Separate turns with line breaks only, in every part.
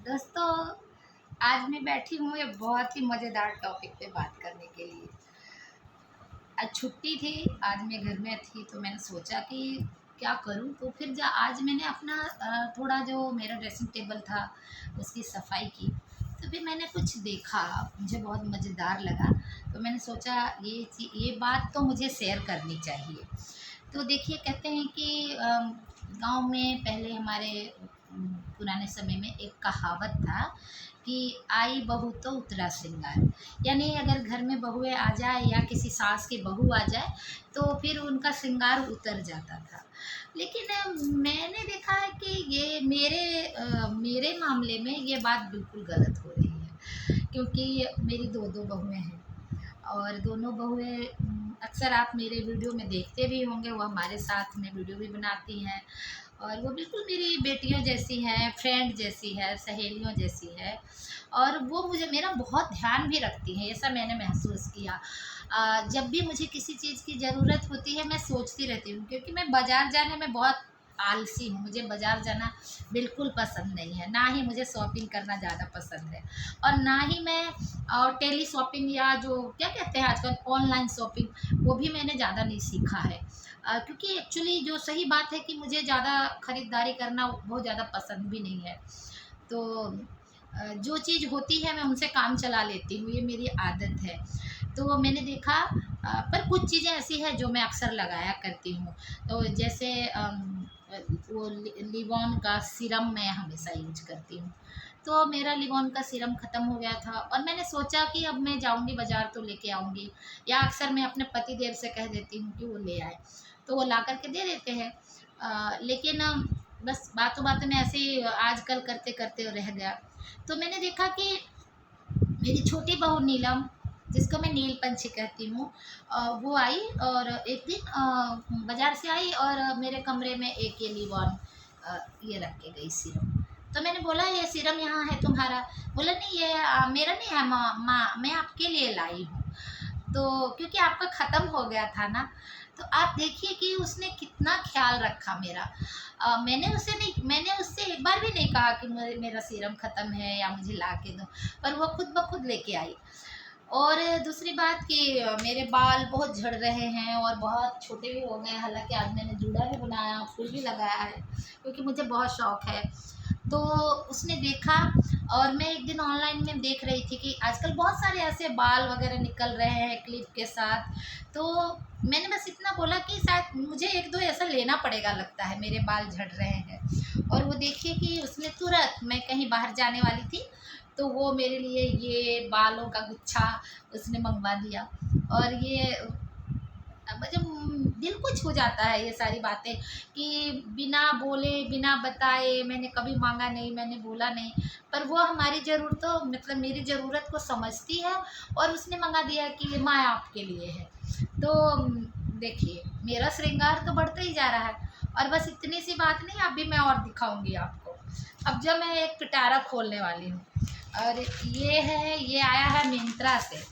दोस्तों, आज मैं बैठी हूँ एक बहुत ही मज़ेदार टॉपिक पे बात करने के लिए। आज छुट्टी थी, आज मैं घर में थी तो मैंने सोचा कि क्या करूँ। तो फिर जा आज मैंने अपना थोड़ा जो मेरा ड्रेसिंग टेबल था उसकी सफाई की। तो फिर मैंने कुछ देखा, मुझे बहुत मज़ेदार लगा। तो मैंने सोचा ये बात तो मुझे शेयर करनी चाहिए। तो देखिए, कहते हैं कि गांव में पहले हमारे पुराने समय में एक कहावत था कि आई बहू तो उतरा श्रृंगार। यानी अगर घर में बहुएं आ जाए या किसी सास की बहू आ जाए तो फिर उनका श्रृंगार उतर जाता था। लेकिन मैंने देखा है कि ये मेरे मामले में ये बात बिल्कुल गलत हो रही है, क्योंकि मेरी दो बहुएं हैं। और दोनों बहुएं अक्सर आप मेरे वीडियो में देखते भी होंगे, वो हमारे साथ में वीडियो भी बनाती हैं। और वो बिल्कुल मेरी बेटियों जैसी हैं, फ्रेंड जैसी है, सहेलियों जैसी है। और वो मुझे मेरा बहुत ध्यान भी रखती हैं, ऐसा मैंने महसूस किया। जब भी मुझे किसी चीज़ की ज़रूरत होती है मैं सोचती रहती हूँ, क्योंकि मैं बाज़ार जाने में बहुत आलसी हूँ। मुझे बाज़ार जाना बिल्कुल पसंद नहीं है, ना ही मुझे शॉपिंग करना ज़्यादा पसंद है। और ना ही मैं टेली शॉपिंग या जो क्या कहते हैं आजकल ऑनलाइन शॉपिंग, वो भी मैंने ज़्यादा नहीं सीखा है। क्योंकि एक्चुअली जो सही बात है कि मुझे ज़्यादा ख़रीदारी करना बहुत ज़्यादा पसंद भी नहीं है। तो जो चीज़ होती है मैं उनसे काम चला लेती हूँ, ये मेरी आदत है। तो मैंने देखा, पर कुछ चीज़ें ऐसी हैं जो मैं अक्सर लगाया करती हूँ। तो जैसे वो लिवॉन का सीरम मैं हमेशा यूज करती हूँ। तो मेरा लिवॉन का सीरम ख़त्म हो गया था और मैंने सोचा कि अब मैं जाऊँगी बाज़ार तो लेके आऊँगी, या अक्सर मैं अपने पति देव से कह देती हूँ कि वो ले आए, तो वो ला कर के दे देते हैं। लेकिन बस बातों बातों में ऐसे ही आजकल करते करते रह गया। तो मैंने देखा कि मेरी छोटी बहू नीलम, जिसको मैं नील पंछी कहती हूँ, वो आई और एक दिन बाज़ार से आई और मेरे कमरे में एक ये लिवॉन ये रख के गई सीरम। तो मैंने बोला ये सीरम यहाँ है तुम्हारा? बोला नहीं, ये मेरा नहीं है माँ माँ, मैं आपके लिए लाई हूँ। तो क्योंकि आपका ख़त्म हो गया था ना। तो आप देखिए कि उसने कितना ख़्याल रखा मेरा। मैंने उससे एक बार भी नहीं कहा कि मेरा सीरम ख़त्म है या मुझे ला के दो, पर वो खुद ब खुद लेके आई। और दूसरी बात कि मेरे बाल बहुत झड़ रहे हैं और बहुत छोटे भी हो गए हैं, हालाँकि आज मैंने जूड़ा भी बनाया, फूल भी लगाया है, क्योंकि मुझे बहुत शौक है। तो उसने देखा, और मैं एक दिन ऑनलाइन में देख रही थी कि आजकल बहुत सारे ऐसे बाल वगैरह निकल रहे हैं क्लिप के साथ। तो मैंने बस इतना बोला कि शायद मुझे 1-2 ऐसा लेना पड़ेगा, लगता है मेरे बाल झड़ रहे हैं। और वो देखिए कि उसने तुरंत, मैं कहीं बाहर जाने वाली थी तो वो मेरे लिए ये बालों का गुच्छा उसने मंगवा दिया। और ये मतलब दिल को छू जाता है ये सारी बातें, कि बिना बोले बिना बताए, मैंने कभी मांगा नहीं, मैंने बोला नहीं, पर वो हमारी ज़रूरतों मतलब मेरी ज़रूरत को समझती है और उसने मंगा दिया कि ये माँ आपके लिए है। तो देखिए, मेरा श्रृंगार तो बढ़ता ही जा रहा है। और बस इतनी सी बात नहीं, अभी मैं और दिखाऊंगी आपको। अब जब मैं एक पिटारा खोलने वाली हूँ, और ये आया है मिंत्रा से।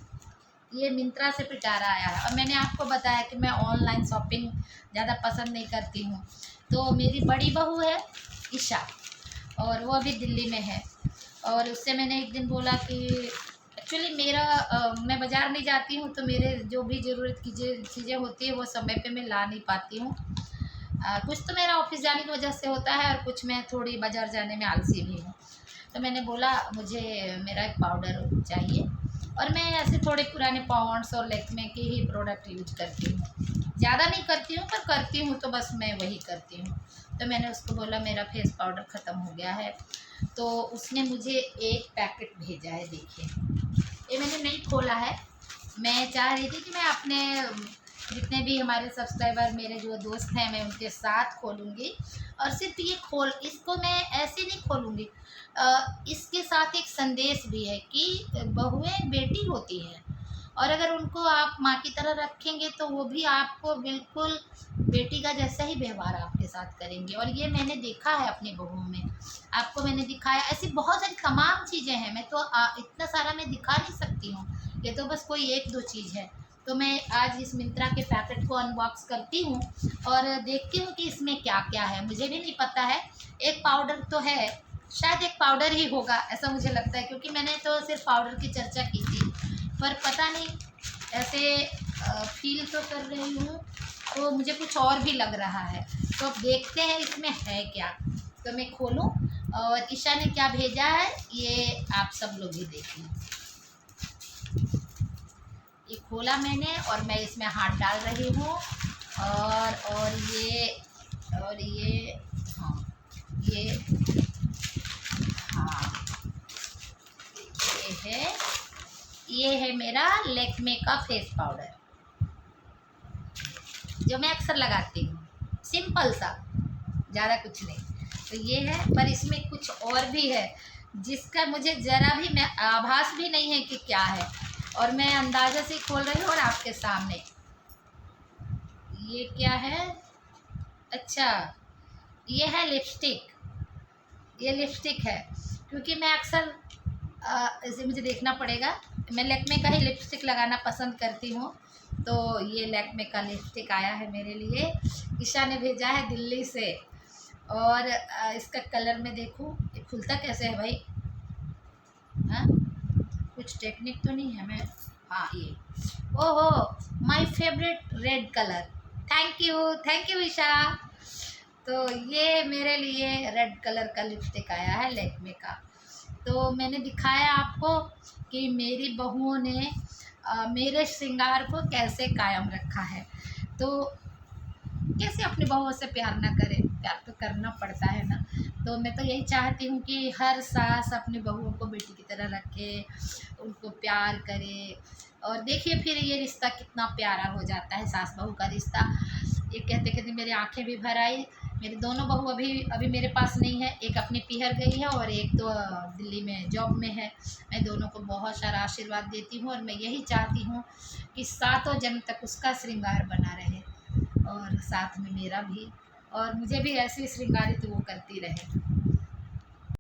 ये मिंत्रा से पिटारा आया है, और मैंने आपको बताया कि मैं ऑनलाइन शॉपिंग ज़्यादा पसंद नहीं करती हूँ। तो मेरी बड़ी बहू है ईशा, और वो अभी दिल्ली में है। और उससे मैंने एक दिन बोला कि एक्चुअली मैं बाज़ार नहीं जाती हूँ, तो मेरे जो भी ज़रूरत की चीज़ें होती है वो समय पे मैं ला नहीं पाती हूँ। कुछ तो मेरा ऑफिस जाने की वजह से होता है, और कुछ मैं थोड़ी बाज़ार जाने में आलसी भी हूँ। तो मैंने बोला मुझे मेरा एक पाउडर चाहिए, और मैं ऐसे थोड़े पुराने पॉन्ड्स और लैक्मे के ही प्रोडक्ट यूज करती हूँ। ज़्यादा नहीं करती हूँ, पर करती हूँ तो बस मैं वही करती हूँ। तो मैंने उसको बोला मेरा फेस पाउडर ख़त्म हो गया है। तो उसने मुझे एक पैकेट भेजा है, देखिए। ये मैंने नहीं खोला है, मैं चाह रही थी कि मैं अपने जितने भी हमारे सब्सक्राइबर, मेरे जो दोस्त हैं, मैं उनके साथ खोलूँगी। और सिर्फ ये इसको मैं ऐसे नहीं खोलूँगी, इसके साथ एक संदेश भी है कि बहुएं बेटी होती हैं, और अगर उनको आप माँ की तरह रखेंगे तो वो भी आपको बिल्कुल बेटी का जैसा ही व्यवहार आपके साथ करेंगे। और ये मैंने देखा है अपनी बहुओं में, आपको मैंने दिखाया। ऐसी बहुत सारी तमाम चीज़ें हैं, मैं तो इतना सारा मैं दिखा नहीं सकती हूँ, ये तो बस कोई 1-2 चीज़ है। तो मैं आज इस मिंत्रा के पैकेट को अनबॉक्स करती हूँ और देखती हूँ कि इसमें क्या क्या है। मुझे भी नहीं पता है, एक पाउडर तो है, शायद एक पाउडर ही होगा ऐसा मुझे लगता है, क्योंकि मैंने तो सिर्फ पाउडर की चर्चा की थी, पर पता नहीं ऐसे फील तो कर रही हूँ, तो मुझे कुछ और भी लग रहा है। तो अब देखते हैं इसमें है क्या। तो मैं खोलूँ और ईशा ने क्या भेजा है ये आप सब लोग ही देखिए। ये खोला मैंने और मैं इसमें हाथ डाल रही हूँ और ये हाँ ये हाँ ये है मेरा लैक्मे का फेस पाउडर जो मैं अक्सर लगाती हूँ, सिंपल सा, ज़्यादा कुछ नहीं। तो ये है, पर इसमें कुछ और भी है जिसका मुझे ज़रा भी मैं आभास भी नहीं है कि क्या है, और मैं अंदाज़ा से खोल रही हूँ और आपके सामने। ये क्या है? अच्छा, ये है लिपस्टिक। ये लिपस्टिक है, क्योंकि मैं अक्सर इसे मुझे देखना पड़ेगा, मैं लैक्मे का ही लिपस्टिक लगाना पसंद करती हूँ। तो ये लैक्मे का लिपस्टिक आया है मेरे लिए, ईशा ने भेजा है दिल्ली से। और इसका कलर में देखूँ, ये खुलता कैसे है भाई? हाँ, कुछ टेक्निक तो नहीं है? मैं हाँ ये, ओहो, my favourite red colour. Thank you Esha. तो ये मेरे लिए रेड कलर का लिपस्टिक आया है लैक्मे का। तो मैंने दिखाया आपको कि मेरी बहुओं ने मेरे श्रृंगार को कैसे कायम रखा है। तो कैसे अपनी बहुओं से प्यार ना करें, प्यार तो करना पड़ता है ना। तो मैं तो यही चाहती हूँ कि हर सास अपनी बहुओं को बेटी की तरह रखे, उनको प्यार करे। और देखिए फिर ये रिश्ता कितना प्यारा हो जाता है, सास बहू का रिश्ता। ये कहते कहते मेरी आंखें भी भर आई। मेरी दोनों बहू अभी अभी मेरे पास नहीं है, एक अपनी पीहर गई है और एक तो दिल्ली में जॉब में है। मैं दोनों को बहुत सारा आशीर्वाद देती हूँ और मैं यही चाहती हूँ कि सातों जन्म तक उसका श्रृंगार बना रहे और साथ में मेरा भी, और मुझे भी ऐसे श्रृंगारित वो करती रहे।